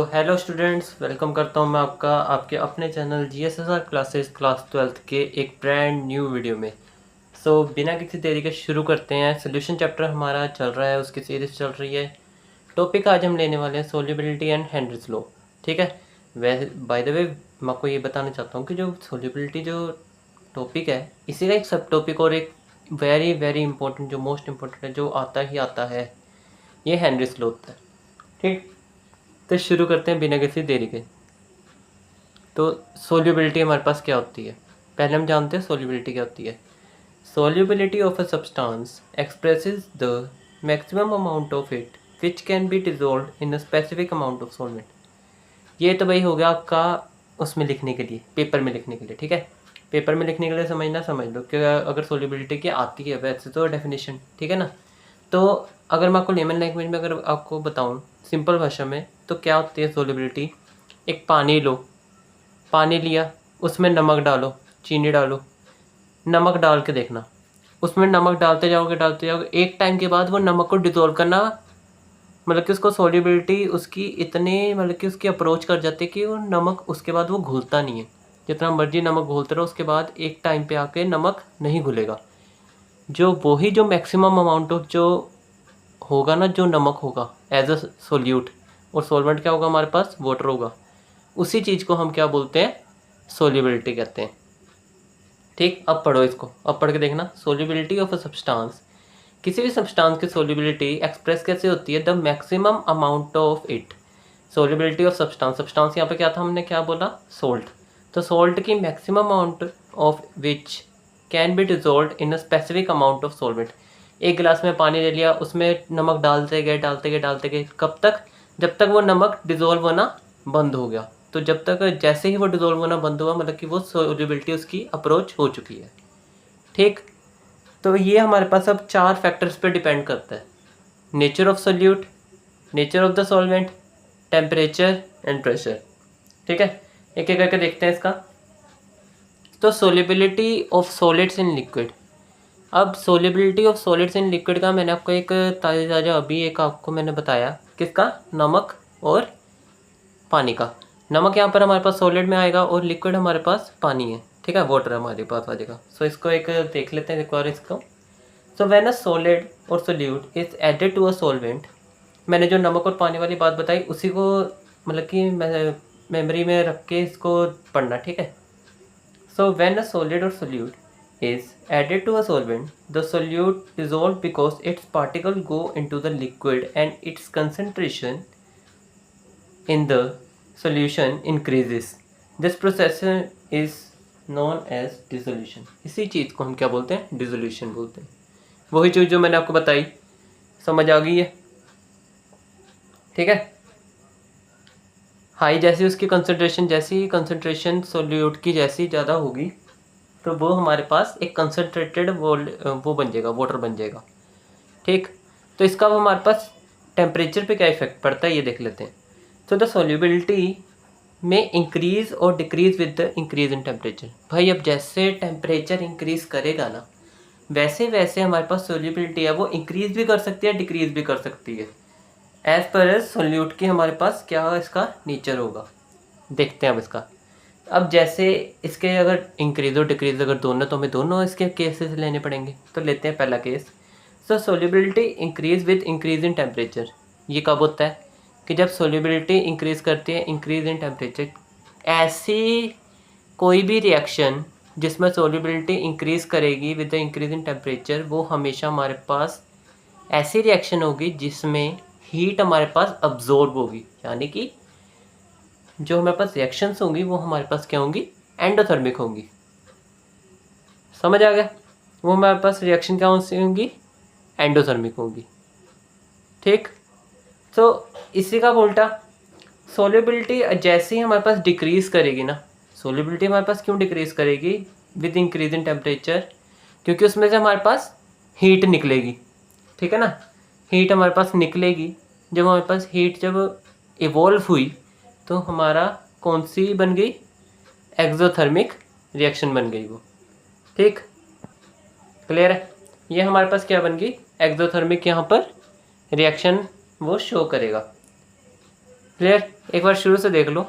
Hello students, welcome करता हूं मैं आपका आपके अपने channel GSSR classes class 12th के एक ब्रांड न्यू वीडियो में। बिना किसी देरी के शुरू करते हैं। सोल्यूशन चैप्टर हमारा चल रहा है, उसकी सीरीज चल रही है। टॉपिक आज हम लेने वाले हैं सोल्यूबिलिटी एंड हेनरीज लॉ। ठीक है। वैसे बाय द वे मैं आपको ये बताना चाहता हूँ कि जो सोल्यूबिलिटी जो टॉपिक है, इसी का एक सब टॉपिक और एक वेरी वेरी इंपॉर्टेंट, जो मोस्ट इम्पोर्टेंट है, जो आता ही आता है, ये हेनरीज लॉ होता है। ठीक, तो शुरू करते हैं बिना किसी देरी के। तो सोल्यूबिलिटी हमारे पास क्या होती है, पहले हम जानते हैं सोल्यूबिलिटी क्या होती है। Solubility of a substance expresses the maximum amount of it which can be dissolve in a specific amount of solvent. ये तो भाई हो गया आपका उसमें लिखने के लिए, पेपर में लिखने के लिए। ठीक है, पेपर में लिखने के लिए समझना समझ लो कि अगर सोल्यूबिलिटी की आती है वैसे तो डेफिनेशन, ठीक है ना। तो अगर मैं आपको लेमन लैंग्वेज में अगर आपको बताऊं सिंपल भाषा में, तो क्या होती है सोल्यूबिलिटी। एक पानी लो, पानी लिया, उसमें नमक डालो, चीनी डालो, नमक डाल के देखना, उसमें नमक डालते जाओगे, एक टाइम के बाद वो नमक को डिज़ोल्व करना, मतलब कि उसको सोल्यूबिलिटी उसकी इतने, मतलब कि उसकी अप्रोच कर जाती है कि वो नमक उसके बाद वो घुलता नहीं है। जितना मर्जी नमक घोलते रहो, उसके बाद एक टाइम पे आके नमक नहीं घुलेगा। जो वही जो मैक्सिमम अमाउंट ऑफ जो होगा ना, जो नमक होगा एज अ सोल्यूट, और सॉल्वेंट क्या होगा हमारे पास, वाटर होगा। उसी चीज़ को हम क्या बोलते हैं, सोल्यूबिलिटी कहते हैं। ठीक, अब पढ़ो इसको, अब पढ़ के देखना। सोल्यूबिलिटी ऑफ अ सब्सटेंस, किसी भी सब्सटेंस की सोल्यूबिलिटी एक्सप्रेस कैसे होती है, the maximum amount of it. Solubility of substance, substance यहाँ पे क्या था, हमने क्या बोला, सोल्ट। तो सोल्ट की maximum amount of which can be dissolve in a specific amount of solvent. एक गिलास में पानी ले लिया, उसमें नमक डालते गए, कब तक, जब तक वो नमक डिजोल्व होना बंद हो गया। तो जब तक, जैसे ही वो डिजोल्व होना बंद हुआ, मतलब कि वो सोल्यूबिलिटी उसकी अप्रोच हो चुकी है। ठीक, तो ये हमारे पास अब 4 फैक्टर्स पे डिपेंड करता है। Nature of solute, nature of the solvent, temperature and pressure. ठीक है, एक एक करके देखते हैं इसका। तो solubility of solids in liquid. अब solubility of solids in liquid का मैंने आपको एक ताज़ा अभी एक आपको मैंने बताया, किसका, नमक और पानी का। नमक यहाँ पर हमारे पास सॉलिड में आएगा और लिक्विड हमारे पास पानी है। ठीक है, वाटर हमारे पास आ जाएगा। सो इसको एक देख लेते हैं एक बार इसको। सो व्हेन अ सॉलिड और solute is added to a solvent, मैंने जो नमक और पानी वाली बात बताई उसी को मतलब कि मेमोरी में रख के इसको पढ़ना। ठीक है। सो व्हेन अ सॉलिड और solute is added to a solvent, the solute dissolves because its particles go into the liquid and its concentration in the solution increases. This process is known as dissolution. इसी चीज़ को हम क्या बोलते हैं, dissolution बोलते हैं। वही चीज़ जो मैंने आपको बताई, समझ आ गई है। ठीक है, हाई जैसी उसकी कंसंट्रेशन, जैसी कंसंट्रेशन सोल्यूट की जैसी ज़्यादा होगी, तो वो हमारे पास एक कंसनट्रेटेड वो बन जाएगा, वाटर बन जाएगा। ठीक, तो इसका वो हमारे पास टेम्परेचर पे क्या इफेक्ट पड़ता है ये देख लेते हैं। तो द सोल्यूबिलिटी में इंक्रीज और decrease with the increase in temperature. भाई अब जैसे टेम्परेचर इंक्रीज करेगा ना, वैसे वैसे हमारे पास सोल्यूबिलिटी है वो इंक्रीज भी कर सकती है, डिक्रीज भी कर सकती है, एज पर एज सोल्यूट की हमारे पास क्या इसका नेचर होगा। देखते हैं अब इसका। अब जैसे इसके अगर इंक्रीज और डिक्रीज अगर दोनों, तो हमें दोनों इसके केसेस लेने पड़ेंगे। तो लेते हैं पहला case. So solubility increase with increase in temperature. ये कब होता है कि जब सोल्यूबिलिटी इंक्रीज करती है इंक्रीज इन टेम्परेचर। ऐसी कोई भी रिएक्शन जिसमें सोल्यूबिलिटी इंक्रीज करेगी with the increase in temperature, वो हमेशा हमारे पास ऐसी रिएक्शन होगी जिसमें हीट हमारे पास अब्जॉर्ब होगी, यानी कि जो हमारे पास रिएक्शंस होंगी वो हमारे पास क्या होंगी, एंडोथर्मिक होंगी। समझ आ गया, वो हमारे पास रिएक्शन क्या होंगी, एंडोथर्मिक होंगी। ठीक, तो इसी का उल्टा सोल्यूबिलिटी जैसे ही हमारे पास डिक्रीज करेगी ना, सोल्यूबिलिटी हमारे पास क्यों डिक्रीज करेगी विद इंक्रीज इन टेम्परेचर, क्योंकि उसमें से हमारे पास हीट निकलेगी। ठीक है ना, हीट हमारे पास निकलेगी। जब हमारे पास हीट जब इवॉल्व हुई तो हमारा कौन सी बन गई, एक्सोथर्मिक रिएक्शन बन गई वो। ठीक, क्लियर है। ये हमारे पास क्या बन गई, एक्सोथर्मिक यहाँ पर रिएक्शन वो शो करेगा। क्लियर, एक बार शुरू से देख लो।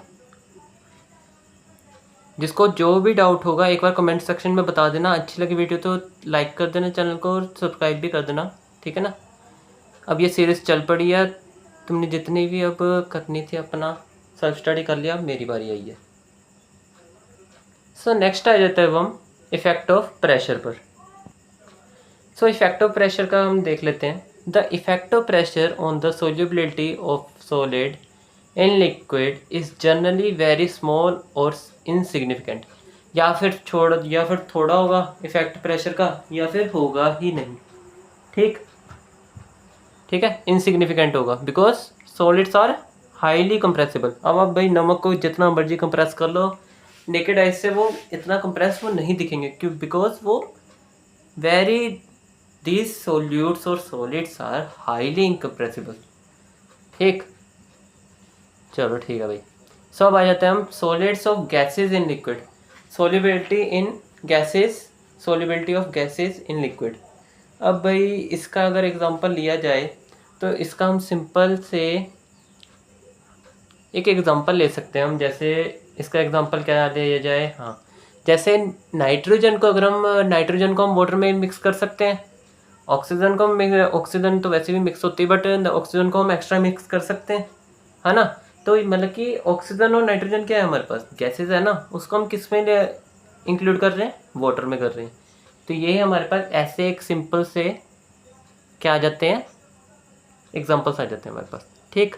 जिसको जो भी डाउट होगा एक बार कमेंट सेक्शन में बता देना। अच्छी लगी वीडियो तो लाइक कर देना चैनल को और सब्सक्राइब भी कर देना, ठीक है ना। अब ये सीरीज़ चल पड़ी है, तुमने जितनी भी अब करनी थी अपना सेल्फ स्टडी कर लिया, अब मेरी बारी आई है। सो नेक्स्ट आ जाता है हम इफेक्ट ऑफ प्रेशर पर। सो इफेक्ट ऑफ प्रेशर का हम देख लेते हैं। The effect of pressure on the solubility of solid in liquid is generally very small और इनसिग्निफिकेंट। या फिर थोड़ा होगा इफेक्ट प्रेशर का, या फिर होगा ही नहीं। ठीक है, इनसिग्निफिकेंट होगा because solids are highly compressible. अब आप भाई नमक को जितना मर्जी कंप्रेस कर लो, नेकेड आइज से वो इतना कंप्रेस वो नहीं दिखेंगे, क्यों, बिकॉज वो वेरी दीज सोल्यूट्स और सॉलिड्स आर हाईली इनकम्प्रेसिबल। ठीक, चलो ठीक है भाई। सो अब आ जाते हैं हम solids of gases in liquid, solubility in gases, solubility of gases in liquid. अब भाई इसका अगर एग्जांपल लिया जाए तो इसका हम सिंपल से एक एग्जांपल ले सकते हैं हम। जैसे इसका एग्जांपल क्या लिया जाए, हाँ, जैसे नाइट्रोजन को अगर हम वाटर में मिक्स कर सकते हैं, ऑक्सीजन को हम, ऑक्सीजन तो वैसे भी मिक्स होती है, बट ऑक्सीजन को हम एक्स्ट्रा मिक्स कर सकते हैं, है ना। तो मतलब कि ऑक्सीजन और नाइट्रोजन क्या है हमारे पास, गैसेज है ना, उसको हम किस में इंक्लूड कर रहे हैं, वाटर में कर रहे हैं। तो ये हमारे पास ऐसे एक सिंपल से क्या आ जाते हैं, एग्जांपल्स आ जाते हैं हमारे पास। ठीक,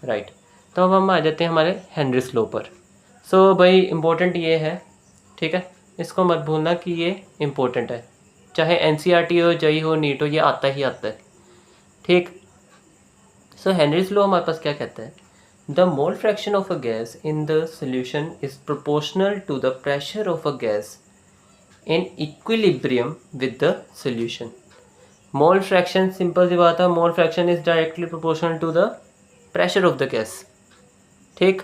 राइट। तो अब हम आ जाते हैं हमारे हेनरीज लॉ पर। सो भाई इम्पोर्टेंट ये है, ठीक है, इसको मत भूलना कि ये इम्पोर्टेंट है, चाहे एनसीईआरटी हो, जेईई हो, नीट हो, ये आता ही आता है। ठीक, सो हेनरीज लॉ हमारे पास क्या कहता है, the mole fraction of a gas in the solution is proportional to the pressure of a gas in equilibrium with the solution. Mole fraction, simple सी बात है, mole fraction is directly proportional to the pressure of the gas. ठीक,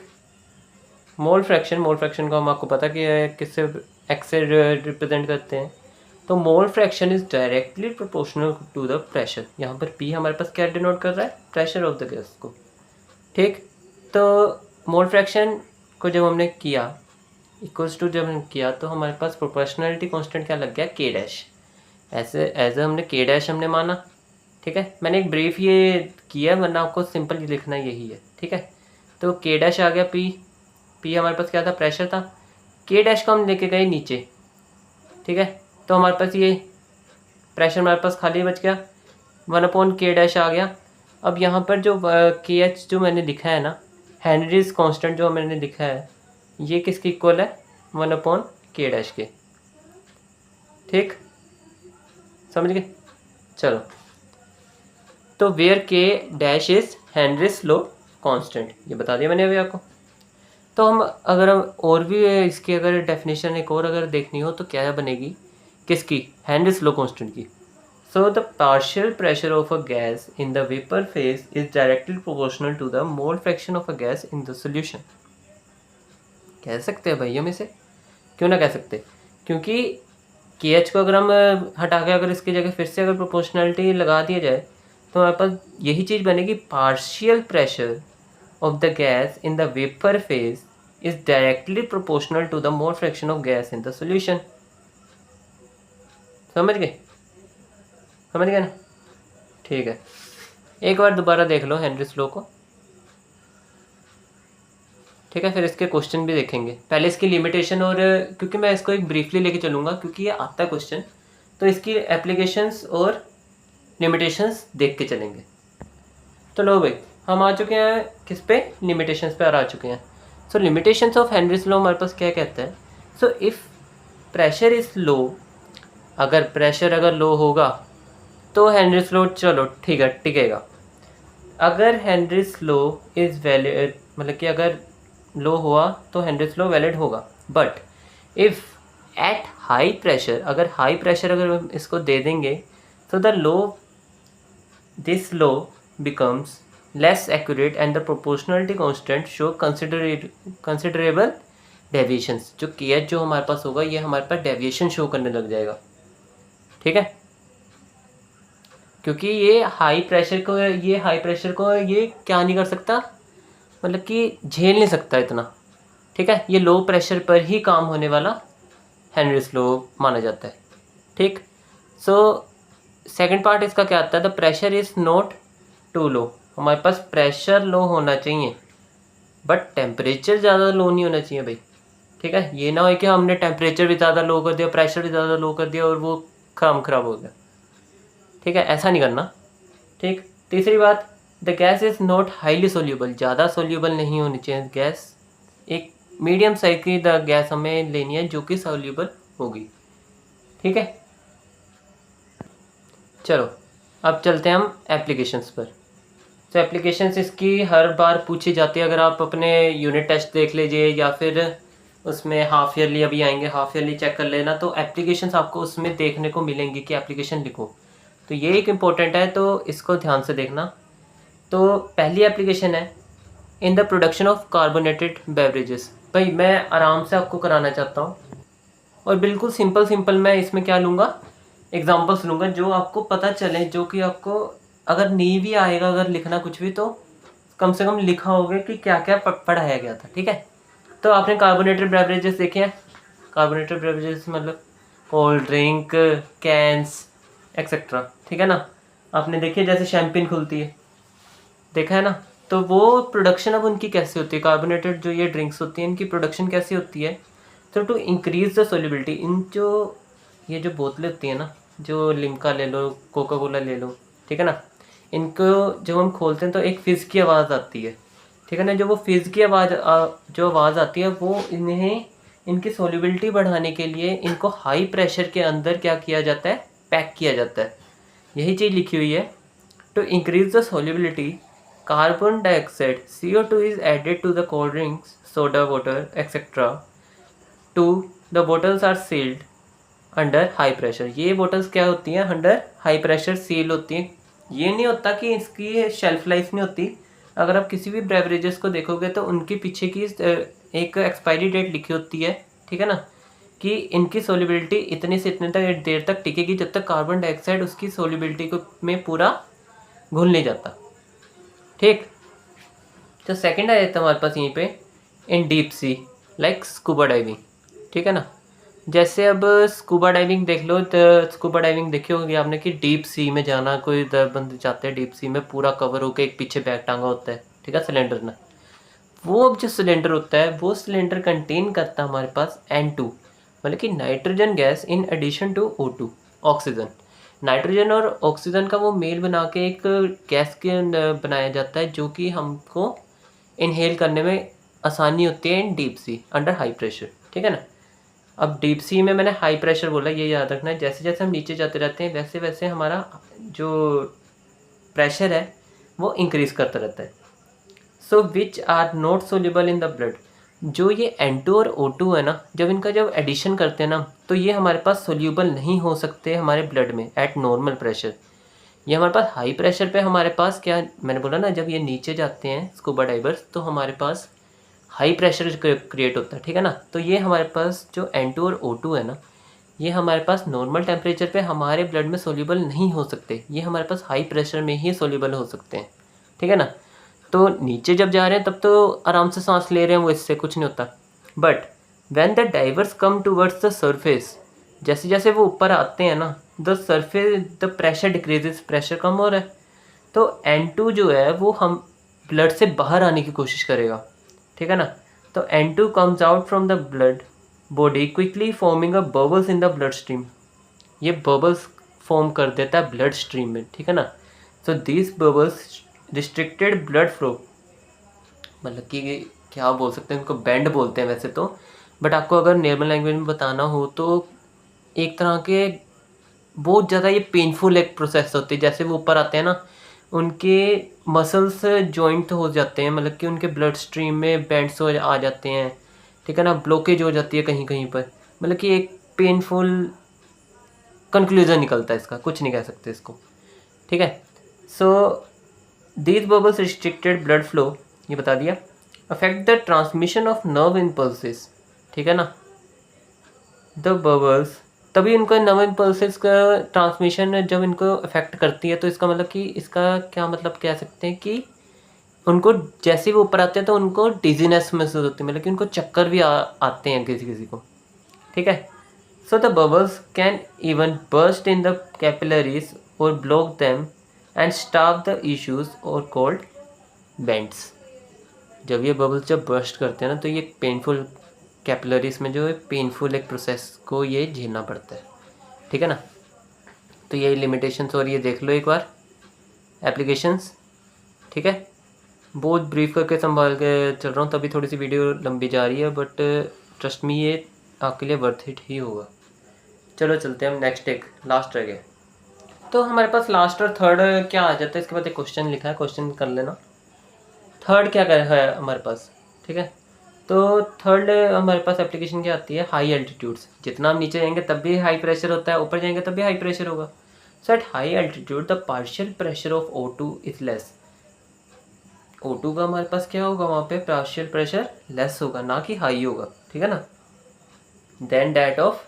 mole fraction को हम आपको पता कि किससे एक्स से रिप्रेजेंट करते हैं, तो mole fraction is directly proportional to the pressure. यहाँ पर पी हमारे पास क्या डिनोट कर रहा है, प्रेशर ऑफ द गैस को। ठीक, तो मोल फ्रैक्शन को जब हमने किया इक्वल्स टू जब हमने किया तो हमारे पास प्रोपोर्शनलिटी कांस्टेंट क्या लग गया, के डैश। ऐसे एज हमने के डैश हमने माना। ठीक है, मैंने एक ब्रीफ ये किया, वरना आपको सिंपल लिखना यही है। ठीक है, तो के डैश आ गया, पी हमारे पास क्या था, प्रेशर था, के डैश को हम लेके गए नीचे। ठीक है, तो हमारे पास ये प्रेशर हमारे पास खाली बच गया, 1/के डैश आ गया। अब यहाँ पर जो के एच जो मैंने लिखा है ना, हेनरीज कांस्टेंट जो मैंने लिखा है, ये किसके इक्वल है, 1/के डैश के। ठीक, समझ गए, चलो। तो वेयर के dash is Henrys law constant, ये बता दिया मैंने अभी आपको। तो हम और भी इसकी अगर डेफिनेशन एक और अगर देखनी हो तो क्या बनेगी, किसकी, हेनरीज लॉ कांस्टेंट की। So the partial pressure of a gas in the vapour phase is directly proportional to the mole fraction of a gas in the solution. कह सकते हैं भाई हम इसे, क्यों ना कह सकते, क्योंकि के एच को अगर हम हटा के अगर इसकी जगह फिर से अगर प्रोपोर्शनलिटी लगा दिया जाए तो हमारे पास यही चीज़ बनेगी, partial pressure of the gas in the vapor phase is directly proportional to the mole fraction of gas in the solution। समझ गए ना। ठीक है, एक बार दोबारा देख लो हेनरीज लॉ को। ठीक है, फिर इसके क्वेश्चन भी देखेंगे, पहले इसकी लिमिटेशन, और क्योंकि मैं इसको एक ब्रीफली लेके चलूँगा क्योंकि ये आता है क्वेश्चन, तो इसकी एप्लीकेशंस और लिमिटेशंस देख के चलेंगे। तो लो भाई, हम आ चुके हैं किस पे, लिमिटेशंस पे आ चुके हैं। सो लिमिटेशंस ऑफ हेनरीज लॉ हमारे पास क्या कहता है, so if pressure is low, अगर प्रेशर अगर लो होगा तो हेनरीज लॉ चलो ठीक है टिकेगा। अगर हेनरीज लॉ इज़ वैलिड, मतलब कि अगर लो हुआ तो हेनरीज लॉ वैलिड होगा, but if at high pressure, अगर हाई प्रेशर अगर इसको दे देंगे तो the law, this law becomes less accurate and the proportionality constant show considerable deviations, जो के एच जो हमारे पास होगा ये हमारे पास डेविएशन शो करने लग जाएगा, ठीक है, क्योंकि ये हाई प्रेशर को ये क्या नहीं कर सकता, मतलब कि झेल नहीं सकता इतना, ठीक है। ये लो प्रेशर पर ही काम होने वाला हेनरीज लॉ माना जाता है, ठीक। सो सेकंड पार्ट इसका क्या आता है, the pressure is not too low. हमारे पास प्रेशर लो होना चाहिए बट टेम्परेचर ज़्यादा लो नहीं होना चाहिए भाई, ठीक है। ये ना हो कि हमने टेम्परेचर भी ज़्यादा लो कर दिया, प्रेशर भी ज़्यादा लो कर दिया और वो काम खराब हो गया, ठीक है, ऐसा नहीं करना, ठीक। तीसरी बात, the gas is not highly soluble, ज़्यादा सोल्यूबल नहीं होनी चाहिए गैस, एक मीडियम साइज की द गैस हमें लेनी है जो कि सोल्यूबल होगी, ठीक है। चलो अब चलते हैं हम एप्लीकेशंस पर। तो एप्लीकेशंस इसकी हर बार पूछी जाती है, अगर आप अपने यूनिट टेस्ट देख लीजिए या फिर उसमें हाफ ईयरली अभी आएंगे, हाफ ईयरली चेक कर लेना, तो एप्लीकेशंस आपको उसमें देखने को मिलेंगी कि एप्लीकेशन लिखो, तो ये एक इम्पोर्टेंट है, तो इसको ध्यान से देखना। तो पहली एप्लीकेशन है in the production of carbonated beverages. भाई मैं आराम से आपको कराना चाहता हूँ और बिल्कुल सिंपल मैं इसमें क्या लूँगा, एग्जांपल्स लूँगा जो आपको पता चले, जो कि आपको अगर नहीं भी आएगा अगर लिखना कुछ भी, तो कम से कम लिखा होगा कि क्या क्या पढ़ाया गया था, ठीक है। तो आपने कार्बोनेटेड बेवरेजेस देखे हैं, कार्बोनेटेड बेवरेजेस मतलब कोल्ड ड्रिंक, कैंस एक्सेट्रा, ठीक है ना। आपने देखिए जैसे शैम्पेन खुलती है, देखा है ना। तो वो प्रोडक्शन अब उनकी कैसे होती है, कार्बोनेटेड जो ये ड्रिंक्स होती हैं इनकी प्रोडक्शन कैसी होती है, तो टू इंक्रीज द सोल्युबिलिटी, इन जो ये जो बोतलें होती हैं ना, जो लिम्का ले लो, कोका कोला ले लो, ठीक है ना, इनको जब हम खोलते हैं तो एक फिज़ की आवाज़ आती है, ठीक है ना। जो वो फिज़ की जो आवाज़ आती है वो इन्हें इनकी सोल्युबिलिटी बढ़ाने के लिए इनको हाई प्रेशर के अंदर क्या किया जाता है, पैक किया जाता है। यही चीज़ लिखी हुई है, to increase the solubility carbon dioxide CO2 is added to the cold drinks, soda water etc. to the bottles are sealed under high pressure. ये बोटल्स क्या होती हैं, अंडर हाई प्रेशर सील होती हैं। ये नहीं होता कि इसकी शेल्फ लाइफ नहीं होती, अगर आप किसी भी बेवरेजेस को देखोगे तो उनके पीछे की एक एक्सपायरी डेट लिखी होती है, ठीक है ना, कि इनकी सोल्युबिलिटी इतने से इतने तक देर तक टिकेगी जब तक कार्बन डाइऑक्साइड उसकी सोल्युबिलिटी को में पूरा घुल नहीं जाता, ठीक। तो सेकंड आ जाता है हमारे पास यहीं पे इन deep sea like scuba diving, ठीक है ना। जैसे अब स्कूबा डाइविंग देख लो, तो स्कूबा डाइविंग देखी होगी आपने कि डीप सी में जाना, कोई बंदे जाते हैं डीप सी में पूरा कवर होकर, एक पीछे बैग टांगा होता है, ठीक है, सिलेंडर ना। वो अब जो सिलेंडर होता है वो सिलेंडर कंटेन करता है हमारे पास N2, मतलब कि nitrogen gas in addition to O2 oxygen. Nitrogen और ऑक्सीजन का वो मेल बना के एक गैस के बनाया जाता है जो कि हमको इनहेल करने में आसानी होती है इन deep sea under high pressure, ठीक है ना। अब डीप सी में मैंने हाई प्रेशर बोला, ये याद रखना है, जैसे जैसे हम नीचे जाते रहते हैं वैसे वैसे हमारा जो प्रेशर है वो इंक्रीज़ करता रहता है। So which are not soluble in the blood, जो ये N2 और O2 है ना, जब एडिशन करते हैं ना तो ये हमारे पास सोल्यूबल नहीं हो सकते हमारे ब्लड में एट नॉर्मल प्रेशर। ये हमारे पास हाई प्रेशर पे हमारे पास क्या, मैंने बोला ना, जब ये नीचे जाते हैं स्कूबा डाइवर्स तो हमारे पास हाई प्रेशर क्रिएट होता है, ठीक है ना। तो ये हमारे पास जो N2 और O2 है ना, ये हमारे पास नॉर्मल टेम्परेचर पे हमारे ब्लड में सोल्यूबल नहीं हो सकते, ये हमारे पास हाई प्रेशर में ही सोल्यूबल हो सकते हैं, ठीक है ना। तो नीचे जब जा रहे हैं तब तो आराम से सांस ले रहे हैं, वो इससे कुछ नहीं होता, but when the divers come towards the surface, जैसे जैसे वो ऊपर आते हैं ना, the surface the pressure decreases, pressure कम हो रहा है, तो N2 जो है वो हम ब्लड से बाहर आने की कोशिश करेगा, ठीक है ना। तो N2 comes out from the blood body quickly forming a bubbles in the blood stream, ये बबल्स फॉर्म कर देता है ब्लड स्ट्रीम में, ठीक है ना। So this bubbles restricted blood flow, मतलब कि क्या बोल सकते हैं उनको, बैंड बोलते हैं वैसे तो, बट आपको अगर नॉर्मल लैंग्वेज में बताना हो तो एक तरह के बहुत ज़्यादा ये पेनफुल एक प्रोसेस होती है। जैसे वो ऊपर आते हैं ना, उनके मसल्स जॉइंट हो जाते हैं, मतलब कि उनके ब्लड स्ट्रीम में बैंड्स हो आ जाते हैं, ठीक है ना, ब्लॉकेज हो जाती है कहीं कहीं पर, मतलब कि एक पेनफुल कंक्लूजन निकलता है इसका, कुछ नहीं कह सकते इसको, ठीक है। So these bubbles restricted blood flow, ये बता दिया, affect the transmission of nerve impulses, ठीक है ना। द बबल्स, तभी इनको नम इम्पल्सेस का ट्रांसमिशन जब इनको अफेक्ट करती है, तो इसका मतलब कि इसका क्या मतलब कह सकते हैं कि उनको जैसे ही वो ऊपर आते हैं तो उनको डिजीनेस महसूस होती है, मतलब कि उनको चक्कर भी आते हैं किसी किसी को। ठीक है। So the bubbles can even burst in the capillaries और block them and stop the issues और कॉल्ड बेंट्स। जब ये बबल्स जब बर्स्ट करते हैं ना, तो ये पेनफुल कैपिलरीज में जो है पेनफुल एक प्रोसेस को ये झेलना पड़ता है। ठीक है ना। तो यही लिमिटेशंस और ये देख लो एक बार एप्लीकेशंस। ठीक है। बहुत ब्रीफ करके संभाल के चल रहा हूँ, तभी थोड़ी सी वीडियो लंबी जा रही है, बट ट्रस्ट मी ये आपके लिए वर्थ इट ही होगा। चलो चलते हैं हम नेक्स्ट, एक लास्ट रह गए। तो हमारे पास लास्ट और थर्ड क्या आ जाता है, इसके बाद एक क्वेश्चन लिखा है, क्वेश्चन कर लेना। थर्ड क्या कर है हमारे पास। ठीक है। तो थर्ड हमारे पास एप्लीकेशन क्या आती है, हाई एल्टीट्यूड्स। जितना हम नीचे जाएंगे तब भी हाई प्रेशर होता है, ऊपर जाएंगे तब भी हाई प्रेशर होगा। So at high altitude the partial pressure of O2 is less. O2 का हमारे पास क्या होगा, वहाँ पे पार्शियल प्रेशर लेस होगा, ना कि हाई होगा। ठीक है ना। Then that of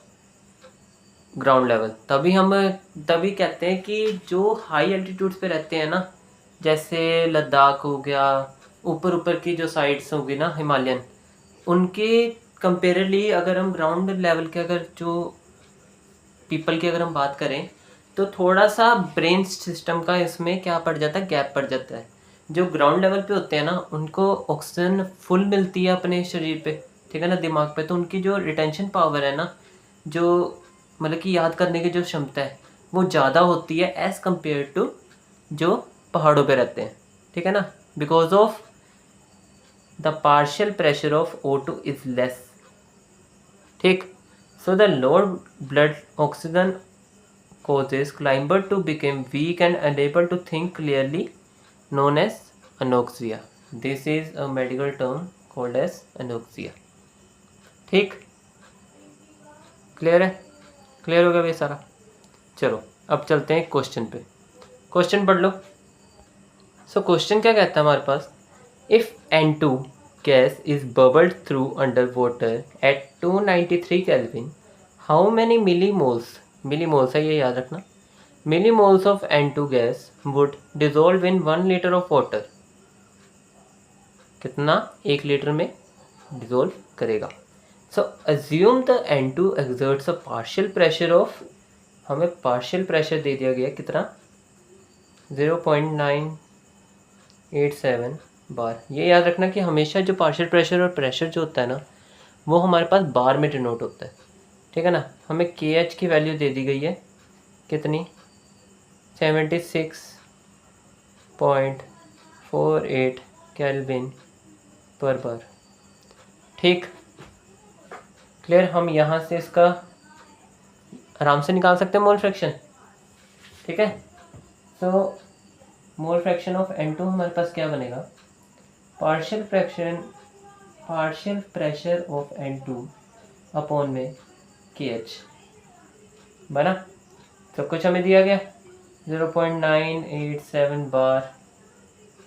ground level. तभी कहते हैं कि जो हाई एल्टीट्यूड्स पे रहते हैं ना, जैसे लद्दाख हो गया, ऊपर ऊपर की जो साइड्स होगी ना हिमालयन, उनके कंपेरेबली अगर हम ग्राउंड लेवल के अगर जो पीपल की अगर हम बात करें, तो थोड़ा सा ब्रेन सिस्टम का इसमें क्या पड़ जाता है, गैप पड़ जाता है। जो ग्राउंड लेवल पे होते हैं ना, उनको ऑक्सीजन फुल मिलती है अपने शरीर पे, ठीक है ना, दिमाग पे, तो उनकी जो रिटेंशन पावर है ना, जो मतलब कि याद करने की जो क्षमता है, वो ज़्यादा होती है एज़ कम्पेयर टू जो पहाड़ों पे रहते हैं। ठीक है ना। Because of the partial pressure of O2 is less. ठीक। So the lower blood oxygen causes climber to become weak and unable to think clearly, known as anoxia. This is a medical term called as anoxia. ठीक, clear है, clear हो गया भाई सारा। चलो अब चलते हैं क्वेश्चन पे, क्वेश्चन पढ़ लो। सो क्वेश्चन क्या कहता है हमारे पास, if N2 gas is bubbled through under water at 293 kelvin, how many millimoles, millimoles है ये याद रखना, millimoles of N2 gas would dissolve in 1 litre of water. कितना 1 लीटर में डिजोल्व करेगा। So assume the N2 exerts a partial pressure of, हमें partial pressure दे दिया गया कितना, 0.987 बार। ये याद रखना कि हमेशा जो पार्शियल प्रेशर और प्रेशर जो होता है ना, वो हमारे पास बार में डिनोट होता है। ठीक है ना। हमें KH की वैल्यू दे दी गई है कितनी, 76.48 केल्विन पर बार। ठीक, क्लियर। हम यहाँ से इसका आराम से निकाल सकते हैं मोल फ्रैक्शन। ठीक है। तो मोल फ्रैक्शन ऑफ N2 हमारे पास क्या बनेगा, partial pressure of N2 upon में KH बना। सब कुछ हमें दिया गया 0.987 बार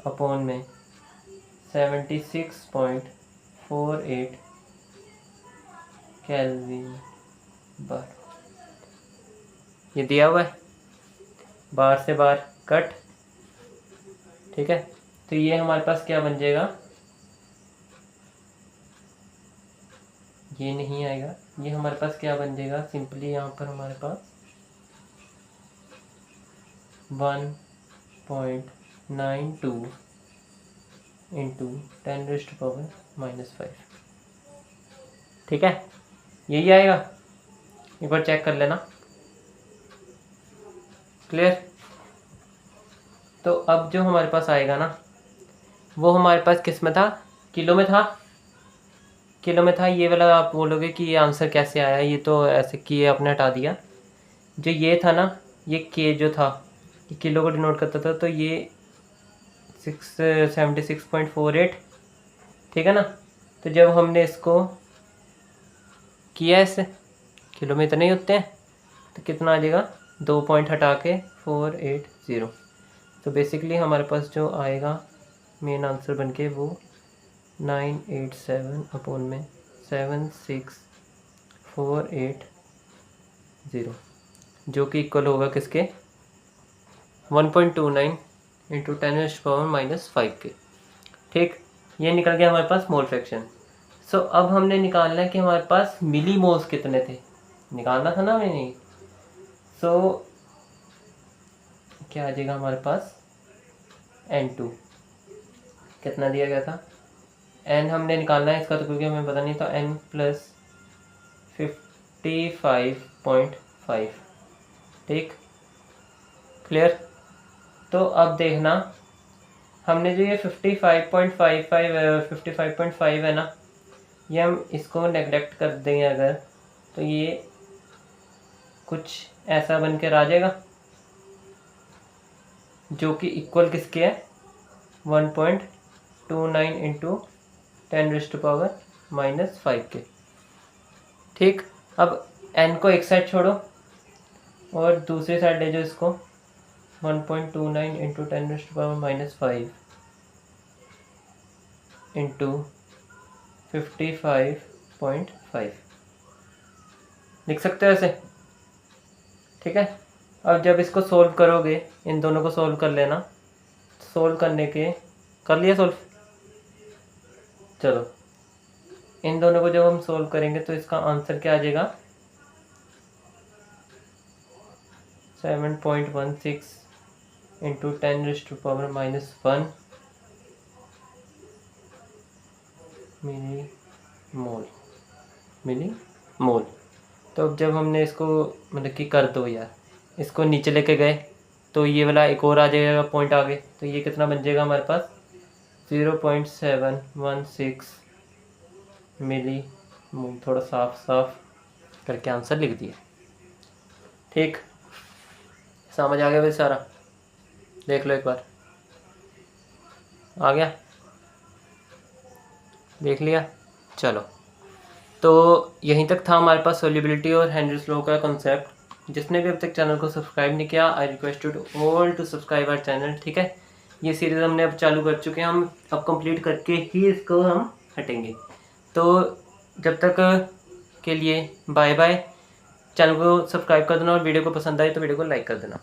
अपॉन में 76.48 केल्विन बार, ये दिया हुआ है, बार से बार कट। ठीक है। तो ये हमारे पास क्या बन जाएगा, ये नहीं आएगा, ये हमारे पास क्या बन जाएगा, सिंपली यहाँ पर हमारे पास 1.92 इंटू 10⁻⁻⁵। ठीक है, यही आएगा, एक बार चेक कर लेना। क्लियर। तो अब जो हमारे पास आएगा ना, वो हमारे पास किस में था, किलो में था, किलो में था। ये वाला आप बोलोगे कि ये आंसर कैसे आया, ये तो ऐसे कि ये आपने हटा दिया। जो ये था ना, ये के जो था, ये किलो को डिनोट करता था, तो ये 76.48। ठीक है ना। तो जब हमने इसको किया ऐसे, किलो में इतने ही होते हैं, तो कितना आ जाएगा, 2 पॉइंट हटा के 480। तो बेसिकली हमारे पास जो आएगा मेन आंसर बन के वो 987 अपॉन में 76480, जो कि इक्वल होगा किसके 1.29 इंटू 10⁻⁻5 के। ठीक, ये निकल गया हमारे पास मोल फ्रैक्शन। सो अब हमने निकालना है कि हमारे पास मिली मोल्स कितने थे, निकालना था ना हमें नहीं। सो क्या आ जाएगा हमारे पास N2 कितना दिया गया था, N हमने निकालना है इसका तो क्योंकि हमें पता नहीं था, N प्लस 55.5। ठीक, क्लियर। तो अब देखना, हमने जो ये 55.5 है ना, ये हम इसको नेगलेक्ट कर देंगे अगर, तो ये कुछ ऐसा बन के आ जाएगा जो कि इक्वल किसके है 1.29 इंटू 10⁻⁻5 के। ठीक, अब n को एक साइड छोड़ो और दूसरी साइड ले जाओ इसको 1.29 इंटू 10⁻⁻5 इंटू 55.5 लिख सकते हो ऐसे। ठीक है, अब जब इसको सोल्व करोगे, इन दोनों को सोल्व कर लेना, सोल्व करने के कर लिया सोल्व। चलो, इन दोनों को जब हम सोल्व करेंगे तो इसका आंसर क्या आ जाएगा 7.16 इंटू 10⁻⁻1 मिली मोल। तो अब जब हमने इसको मतलब कि कर दो यार, इसको नीचे लेके गए तो ये वाला एक और आ जाएगा पॉइंट आगे, तो ये कितना बन जाएगा हमारे पास 0.716 मिली मोल। थोड़ा साफ साफ करके आंसर लिख दिया। ठीक, समझ आ गया भाई सारा, देख लो एक बार, आ गया, देख लिया। चलो, तो यहीं तक था हमारे पास सोल्यूबिलिटी और हेनरीज लॉ का कॉन्सेप्ट। जिसने भी अब तक चैनल को सब्सक्राइब नहीं किया, I request you all to subscribe our channel. ठीक है, ये सीरीज़ हमने अब चालू कर चुके हैं, हम अब कंप्लीट करके ही इसको हम हटेंगे। तो जब तक के लिए बाय बाय। चैनल को सब्सक्राइब कर देना और वीडियो को पसंद आए तो वीडियो को लाइक कर देना।